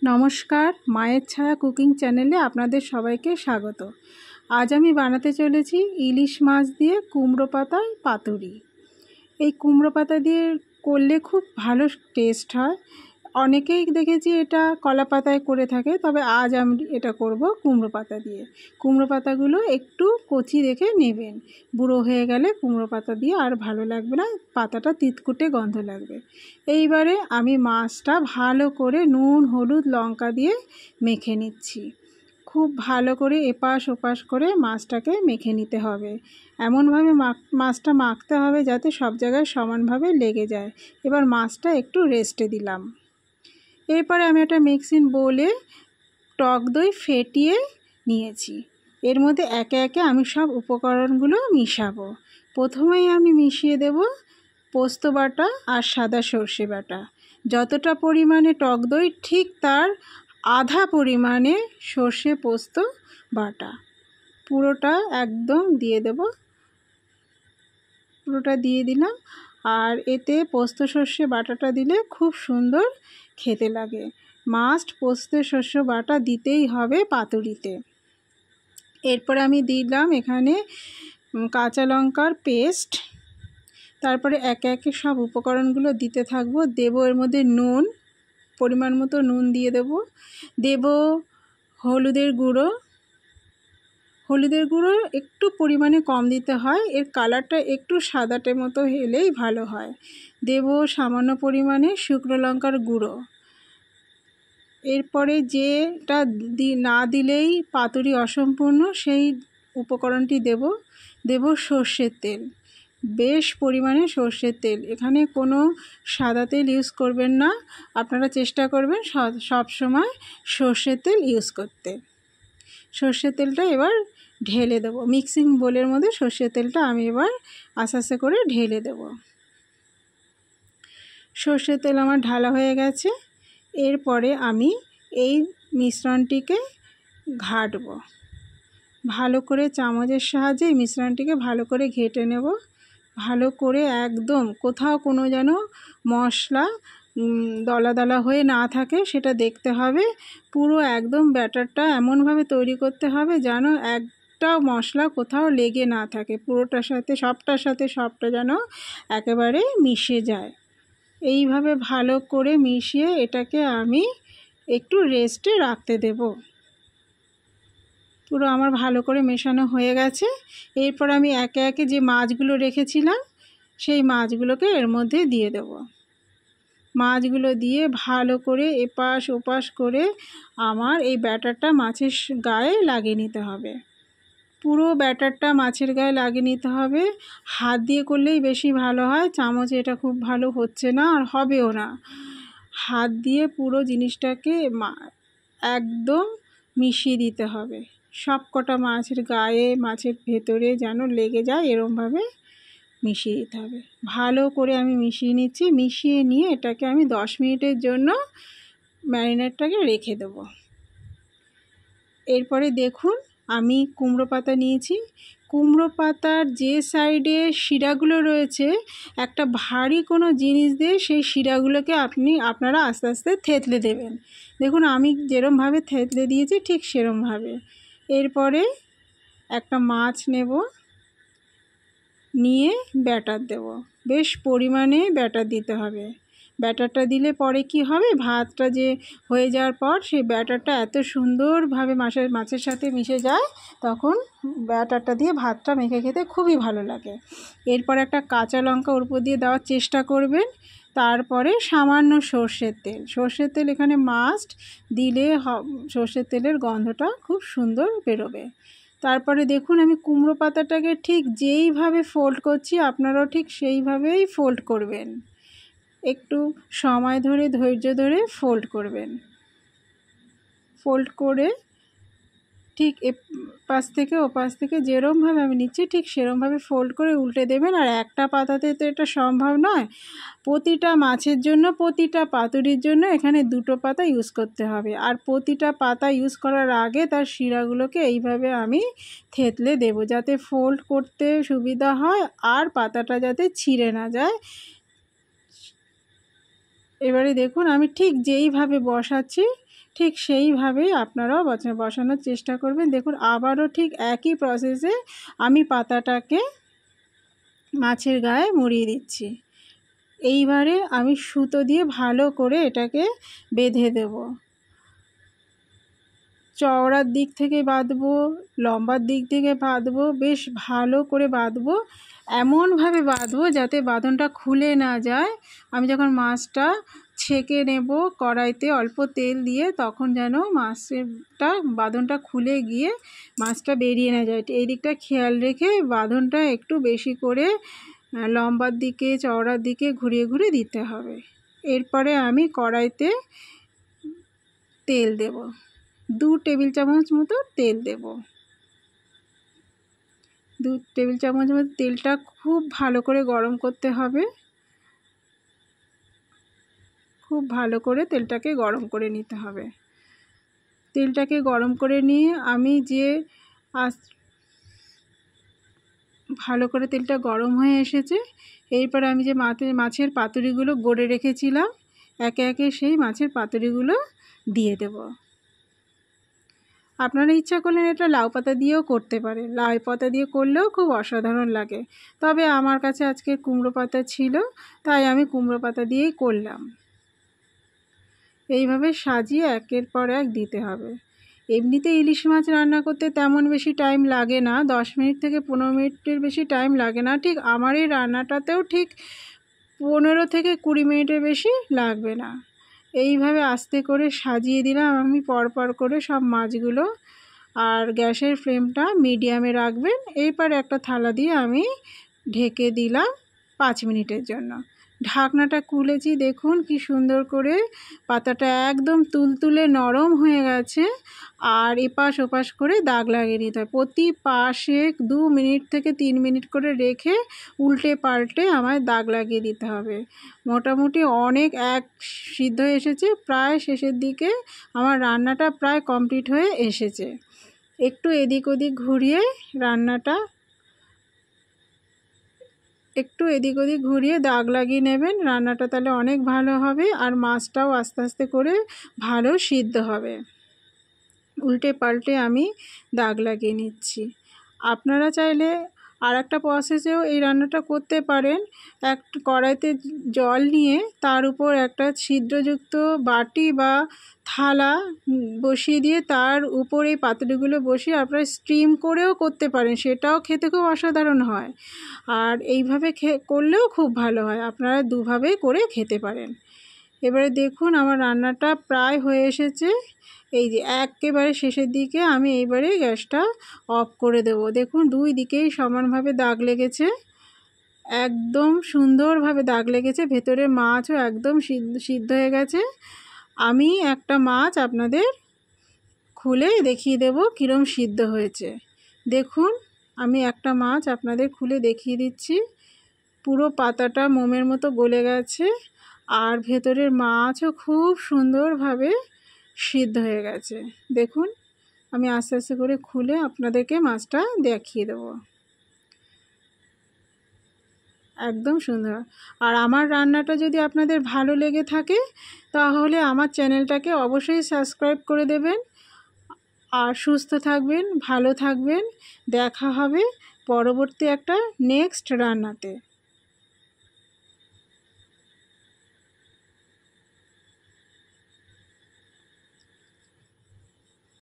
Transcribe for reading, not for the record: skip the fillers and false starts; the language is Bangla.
নমস্কার, মায়ের ছায়া কুকিং চ্যানেলে আপনাদের সবাইকে স্বাগত। আজ আমি বানাতে চলেছি ইলিশ মাছ দিয়ে কুমড়ো পাতার পাতুরি। এই কুমড়ো পাতা দিয়ে করলে খুব ভালো টেস্ট হয়। অনেকেই দেখেছি এটা কলা পাতায় করে থাকে, তবে আজ আমি এটা করব কুমড়ো পাতা দিয়ে। কুমড়ো পাতাগুলো একটু কচি রেখে নেবেন, বুড়ো হয়ে গেলে কুমড়ো পাতা দিয়ে আর ভালো লাগবে না, পাতাটা তিতকুটে গন্ধ লাগবে। এইবারে আমি মাছটা ভালো করে নুন হলুদ লঙ্কা দিয়ে মেখে নিচ্ছি। খুব ভালো করে এপাশ ওপাশ করে মাছটাকে মেখে নিতে হবে। এমনভাবে মাছটা মাখতে হবে যাতে সব জায়গায় সমানভাবে লেগে যায়। এবার মাছটা একটু রেস্টে দিলাম। এরপরে আমি একটা মিক্সিং বোলে টক দই ফেটিয়ে নিয়েছি। এর মধ্যে একে একে আমি সব উপকরণগুলো মিশাবো। প্রথমেই আমি মিশিয়ে দেব পোস্ত বাটা আর সাদা সর্ষে বাটা। যতটা পরিমাণে টক দই ঠিক তার আধা পরিমাণে সর্ষে পোস্ত বাটা। পুরোটা একদম দিয়ে দেব, পুরোটা দিয়ে দিলাম। আর এতে পোস্ত সর্ষে বাটাটা দিলে খুব সুন্দর খেতে লাগে। মাস্ট পোস্ত সর্ষে বাটা দিতেই হবে পাতুরিতে। এরপরে আমি দিলাম এখানে কাঁচা লঙ্কার পেস্ট। তারপরে একে একে সব উপকরণগুলো দিতে থাকবো। দেব এর মধ্যে নুন, পরিমাণ মতো নুন দিয়ে দেব হলুদের গুঁড়ো। হলুদের গুঁড়ো একটু পরিমাণে কম দিতে হয়, এর কালারটা একটু সাদাটে মতো হলেই ভালো হয়। দেব সামান্য পরিমাণে শুকনো লঙ্কার গুঁড়ো। এরপরে যেটা না দিলেই পাতুরি অসম্পূর্ণ, সেই উপকরণটি দেব সর্ষের তেল। বেশ পরিমাণে সর্ষের তেল, এখানে কোনো সাদা তেল ইউজ করবেন না, আপনারা চেষ্টা করবেন সব সময় সর্ষের তেল ইউজ করতে। সর্ষের তেলটা এবার ঢেলে দেবো মিক্সিং বোলের মধ্যে। সর্ষের তেলটা আমি এবার আস্তে আস্তে করে ঢেলে দেব। সর্ষের তেল আমার ঢালা হয়ে গেছে। এরপরে আমি এই মিশ্রণটিকে ঘাঁটবো ভালো করে, চামচের সাহায্যে এই মিশ্রণটিকে ভালো করে ঘেঁটে নেব। ভালো করে একদম কোথাও কোনো যেন মশলা দলা দলা হয়ে না থাকে সেটা দেখতে হবে। পুরো একদম ব্যাটারটা এমনভাবে তৈরি করতে হবে যেন একটা মশলা কোথাও লেগে না থাকে, পুরোটার সাথে সবটা যেন একেবারে মিশে যায়। এইভাবে ভালো করে মিশিয়ে এটাকে আমি একটু রেস্টে রাখতে দেব। পুরো আমার ভালো করে মেশানো হয়ে গেছে। এরপর আমি একে একে যে মাছগুলো রেখেছিলাম সেই মাছগুলোকে এর মধ্যে দিয়ে দেব। মাছগুলো দিয়ে ভালো করে এপাশ ওপাশ করে আমার এই ব্যাটারটা মাছের গায়ে লাগিয়ে নিতে হবে। পুরো ব্যাটারটা মাছের গায়ে লাগিয়ে নিতে হবে। হাত দিয়ে করলেই বেশি ভালো হয়, চামচে এটা খুব ভালো হচ্ছে না আর হবেও না। হাত দিয়ে পুরো জিনিসটাকে একদম মিশিয়ে দিতে হবে। সব কটা মাছের গায়ে, মাছের ভেতরে যেন লেগে যায় এরমভাবে মিশিয়ে দিতে হবে। ভালো করে আমি মিশিয়ে নিচ্ছি। মিশিয়ে নিয়ে এটাকে আমি 10 মিনিটের জন্য ম্যারিনেটটাকে রেখে দেব। এরপরে দেখুন আমি কুমড়ো পাতা নিয়েছি। কুমড়ো পাতার যে সাইডে শিরাগুলো রয়েছে, একটা ভারী কোনো জিনিস দিয়ে সেই শিরাগুলোকে আপনারা আস্তে আস্তে থেতলে দেবেন। দেখুন আমি যেরমভাবে থেতলে দিয়েছি ঠিক সেরমভাবে। এরপরে একটা মাছ নেব, নিয়ে ব্যাটার দেব। বেশ পরিমাণে ব্যাটার দিতে হবে। ব্যাটারটা দিলে পরে কি হবে, ভাতটা যে হয়ে যাওয়ার পর সেই ব্যাটারটা এত সুন্দরভাবে মাছের সাথে মিশে যায়, তখন ব্যাটারটা দিয়ে ভাতটা মেখে খেতে খুবই ভালো লাগে। এরপর একটা কাঁচা লঙ্কা ওর উপর দিয়ে দেওয়ার চেষ্টা করবেন। তারপরে সামান্য সর্ষের তেল এখানে মাস্ট দিলে সর্ষের তেলের গন্ধটা খুব সুন্দর বেরোবে। তারপরে দেখুন আমি কুমড়ো পাতাটাকে ঠিক যেইভাবে ফোল্ড করছি আপনারাও ঠিক সেইভাবেই ফোল্ড করবেন। একটু সময় ধরে ধৈর্য ধরে ফোল্ড করবেন। ফোল্ড করে ঠিক এপাশ থেকে ওপাশ থেকে যেরমভাবে আমি নিচ্ছি ঠিক সেরমভাবে ফোল্ড করে উল্টে দেবেন। আর একটা পাতাতে তো এটা সম্ভব নয়, প্রতিটা মাছের জন্য, প্রতিটা পাতুরির জন্য এখানে 2টো পাতা ইউজ করতে হবে। আর প্রতিটা পাতা ইউজ করার আগে তার শিরাগুলোকে এইভাবে আমি থেতলে দেব, যাতে ফোল্ড করতে সুবিধা হয় আর পাতাটা যাতে ছিঁড়ে না যায়। এবারে দেখুন আমি ঠিক যেইভাবে বসাচ্ছি ঠিক সেইভাবেই আপনারাও বসানোর চেষ্টা করবেন। দেখুন আবারও ঠিক একই প্রসেসে আমি পাতাটাকে মাছের গায়ে মুড়িয়ে দিচ্ছি। এইবারে আমি সুতো দিয়ে ভালো করে এটাকে বেঁধে দেব। চওড়ার দিক থেকে বাঁধবো, লম্বার দিক থেকে বাঁধবো, বেশ ভালো করে বাঁধবো। এমনভাবে বাঁধবো যাতে বাঁধনটা খুলে না যায়। আমি যখন মাছটা ছেঁকে নেব কড়াইতে অল্প তেল দিয়ে, তখন যেন মাছটা বাঁধনটা খুলে গিয়ে মাছটা বেরিয়ে না যায়। এই দিকটা খেয়াল রেখে বাঁধনটা একটু বেশি করে লম্বার দিকে চওড়ার দিকে ঘুরিয়ে ঘুরিয়ে দিতে হবে। এরপরে আমি কড়াইতে তেল দেব, 2 টেবিল চামচ মতো তেল দেব। 2 টেবিল চামচ মতো তেলটা খুব ভালো করে গরম করতে হবে। খুব ভালো করে তেলটাকে গরম করে নিতে হবে। তেলটাকে গরম করে নিয়ে আমি যে ভালো করে তেলটা গরম হয়ে এসেছে। এরপর আমি যে মাছের পাতুরিগুলো গড়ে রেখেছিলাম একে একে সেই মাছের পাতুরিগুলো দিয়ে দেব। আপনারা ইচ্ছা করলেন এটা লাউ পাতা দিয়েও করতে পারেন, লাউ পাতা দিয়ে করলেও খুব অসাধারণ লাগে। তবে আমার কাছে আজকে কুমড়ো পাতা ছিল, তাই আমি কুমড়ো পাতা দিয়েই করলাম। এইভাবে সাজিয়ে একের পর এক দিতে হবে। এমনিতে ইলিশ মাছ রান্না করতে তেমন বেশি টাইম লাগে না, 10 মিনিট থেকে 15 মিনিটের বেশি টাইম লাগে না। ঠিক আমার এই রান্নাটাতেও ঠিক 15 থেকে 20 মিনিটের বেশি লাগবে না। এইভাবে আস্তে করে সাজিয়ে দিলাম আমি পরপর করে সব মাছগুলো। আর গ্যাসের ফ্লেমটা মিডিয়ামে রাখবেন। এরপর একটা থালা দিয়ে আমি ঢেকে দিলাম 5 মিনিটের জন্য। ঢাকনাটা খুলেছি, দেখুন কি সুন্দর করে পাতাটা একদম তুলতুলে নরম হয়ে গেছে। আর এপাশ ওপাশ করে দাগ লাগিয়ে নিতে হয়। প্রতি পাশে 2 মিনিট থেকে 3 মিনিট করে রেখে উল্টে পাল্টে আমায় দাগ লাগিয়ে দিতে হবে। মোটামুটি অনেক সিদ্ধ এসেছে, প্রায় শেষের দিকে আমার রান্নাটা প্রায় কমপ্লিট হয়ে এসেছে। একটু এদিক ওদিক ঘুরিয়ে দাগ লাগিয়ে নেবেন, রান্নাটা তাহলে অনেক ভালো হবে। আর মাছটাও আস্তে আস্তে করে ভালো সিদ্ধ হবে। উল্টে পাল্টে আমি দাগ লাগিয়ে নিচ্ছি। আপনারা চাইলে আর একটা প্রসেসেও এই রান্নাটা করতে পারেন। একটা কড়াইতে জল নিয়ে তার উপর একটা ছিদ্রযুক্ত বাটি বা থালা বসিয়ে দিয়ে তার উপর এই পাতুরিগুলো বসিয়ে আপনারা স্টিম করেও করতে পারেন, সেটাও খেতে খুব অসাধারণ হয়। আর এইভাবে করলেও খুব ভালো হয়। আপনারা দুভাবেই করে খেতে পারেন। এবারে দেখুন আমার রান্নাটা প্রায় হয়ে এসেছে। এই যে একেবারে শেষের দিকে আমি এইবারে গ্যাসটা অফ করে দেব। দেখুন 2 দিকেই সমানভাবে দাগ লেগেছে, একদম সুন্দরভাবে দাগ লেগেছে। ভেতরে মাছও একদম সিদ্ধ হয়ে গেছে। আমি একটা মাছ আপনাদের খুলে দেখিয়ে দেব কীরকম সিদ্ধ হয়েছে। দেখুন আমি একটা মাছ আপনাদের খুলে দেখিয়ে দিচ্ছি। পুরো পাতাটা মোমের মতো গলে গেছে আর ভেতরের মাছও খুব সুন্দরভাবে সিদ্ধ হয়ে গেছে। দেখুন আমি আস্তে আস্তে করে খুলে আপনাদেরকে মাছটা দেখিয়ে দেব। একদম সুন্দর। আর আমার রান্নাটা যদি আপনাদের ভালো লেগে থাকে তাহলে আমার চ্যানেলটাকে অবশ্যই সাবস্ক্রাইব করে দেবেন। আর সুস্থ থাকবেন, ভালো থাকবেন। দেখা হবে পরবর্তী একটা নেক্সট রান্নাতে।